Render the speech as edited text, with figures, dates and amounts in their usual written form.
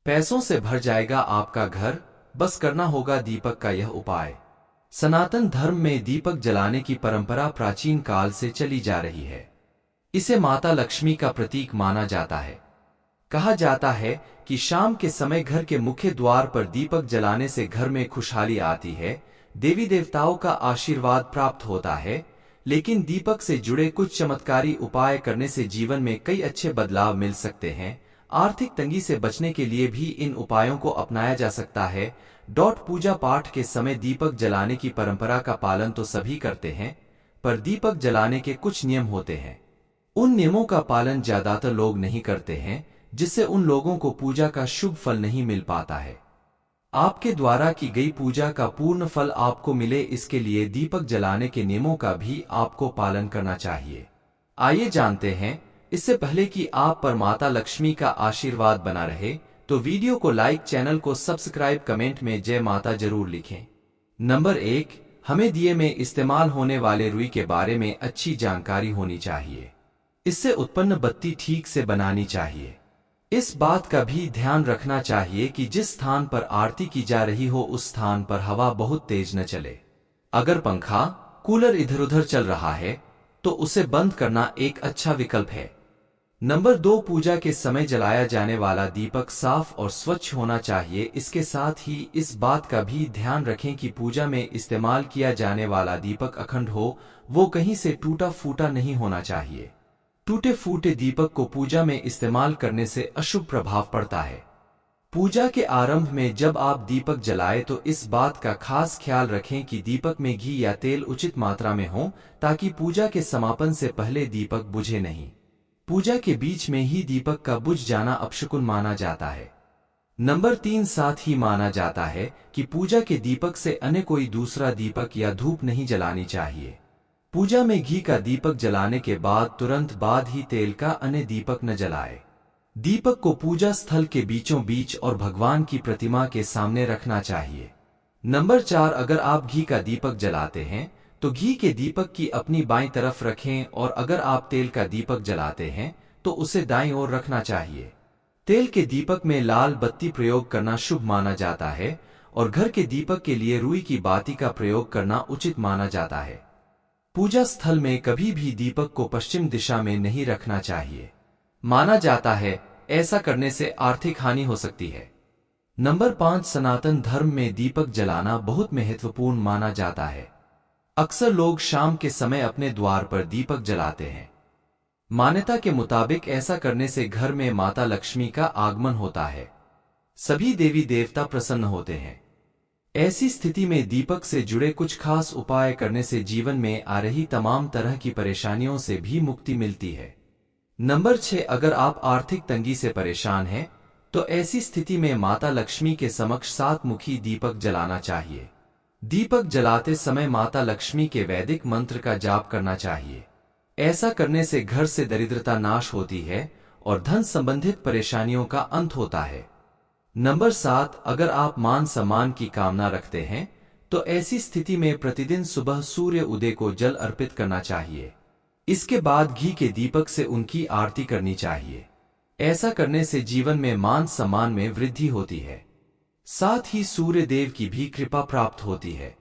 पैसों से भर जाएगा आपका घर, बस करना होगा दीपक का यह उपाय। सनातन धर्म में दीपक जलाने की परंपरा प्राचीन काल से चली जा रही है। इसे माता लक्ष्मी का प्रतीक माना जाता है। कहा जाता है कि शाम के समय घर के मुख्य द्वार पर दीपक जलाने से घर में खुशहाली आती है, देवी देवताओं का आशीर्वाद प्राप्त होता है। लेकिन दीपक से जुड़े कुछ चमत्कारी उपाय करने से जीवन में कई अच्छे बदलाव मिल सकते हैं। आर्थिक तंगी से बचने के लिए भी इन उपायों को अपनाया जा सकता है। पूजा पाठ के समय दीपक जलाने की परंपरा का पालन तो सभी करते हैं, पर दीपक जलाने के कुछ नियम होते हैं। उन नियमों का पालन ज्यादातर लोग नहीं करते हैं, जिससे उन लोगों को पूजा का शुभ फल नहीं मिल पाता है। आपके द्वारा की गई पूजा का पूर्ण फल आपको मिले, इसके लिए दीपक जलाने के नियमों का भी आपको पालन करना चाहिए। आइए जानते हैं। इससे पहले कि आप पर माता लक्ष्मी का आशीर्वाद बना रहे, तो वीडियो को लाइक, चैनल को सब्सक्राइब, कमेंट में जय माता जरूर लिखें। नंबर 1, हमें दिए में इस्तेमाल होने वाले रुई के बारे में अच्छी जानकारी होनी चाहिए। इससे उत्पन्न बत्ती ठीक से बनानी चाहिए। इस बात का भी ध्यान रखना चाहिए कि जिस स्थान पर आरती की जा रही हो उस स्थान पर हवा बहुत तेज न चले। अगर पंखा, कूलर इधर उधर चल रहा है तो उसे बंद करना एक अच्छा विकल्प है। नंबर 2, पूजा के समय जलाया जाने वाला दीपक साफ और स्वच्छ होना चाहिए। इसके साथ ही इस बात का भी ध्यान रखें कि पूजा में इस्तेमाल किया जाने वाला दीपक अखंड हो, वो कहीं से टूटा फूटा नहीं होना चाहिए। टूटे फूटे दीपक को पूजा में इस्तेमाल करने से अशुभ प्रभाव पड़ता है। पूजा के आरंभ में जब आप दीपक जलाएं तो इस बात का खास ख्याल रखें कि दीपक में घी या तेल उचित मात्रा में हो, ताकि पूजा के समापन से पहले दीपक बुझे नहीं। पूजा के बीच में ही दीपक का बुझ जाना अपशकुन माना जाता है। नंबर 3, साथ ही माना जाता है कि पूजा के दीपक से अन्य कोई दूसरा दीपक या धूप नहीं जलानी चाहिए। पूजा में घी का दीपक जलाने के बाद तुरंत बाद ही तेल का अन्य दीपक न जलाए। दीपक को पूजा स्थल के बीचों बीच और भगवान की प्रतिमा के सामने रखना चाहिए। नंबर 4, अगर आप घी का दीपक जलाते हैं तो घी के दीपक की अपनी बाईं तरफ रखें, और अगर आप तेल का दीपक जलाते हैं तो उसे दाईं ओर रखना चाहिए। तेल के दीपक में लाल बत्ती प्रयोग करना शुभ माना जाता है, और घर के दीपक के लिए रुई की बाती का प्रयोग करना उचित माना जाता है। पूजा स्थल में कभी भी दीपक को पश्चिम दिशा में नहीं रखना चाहिए। माना जाता है ऐसा करने से आर्थिक हानि हो सकती है। नंबर 5, सनातन धर्म में दीपक जलाना बहुत महत्वपूर्ण माना जाता है। अक्सर लोग शाम के समय अपने द्वार पर दीपक जलाते हैं। मान्यता के मुताबिक ऐसा करने से घर में माता लक्ष्मी का आगमन होता है। सभी देवी देवता प्रसन्न होते हैं। ऐसी स्थिति में दीपक से जुड़े कुछ खास उपाय करने से जीवन में आ रही तमाम तरह की परेशानियों से भी मुक्ति मिलती है। नंबर 6, अगर आप आर्थिक तंगी से परेशान हैं तो ऐसी स्थिति में माता लक्ष्मी के समक्ष 7 मुखी दीपक जलाना चाहिए। दीपक जलाते समय माता लक्ष्मी के वैदिक मंत्र का जाप करना चाहिए। ऐसा करने से घर से दरिद्रता नाश होती है और धन संबंधित परेशानियों का अंत होता है। नंबर 7, अगर आप मान सम्मान की कामना रखते हैं तो ऐसी स्थिति में प्रतिदिन सुबह सूर्य उदय को जल अर्पित करना चाहिए। इसके बाद घी के दीपक से उनकी आरती करनी चाहिए। ऐसा करने से जीवन में मान सम्मान में वृद्धि होती है, साथ ही सूर्य देव की भी कृपा प्राप्त होती है।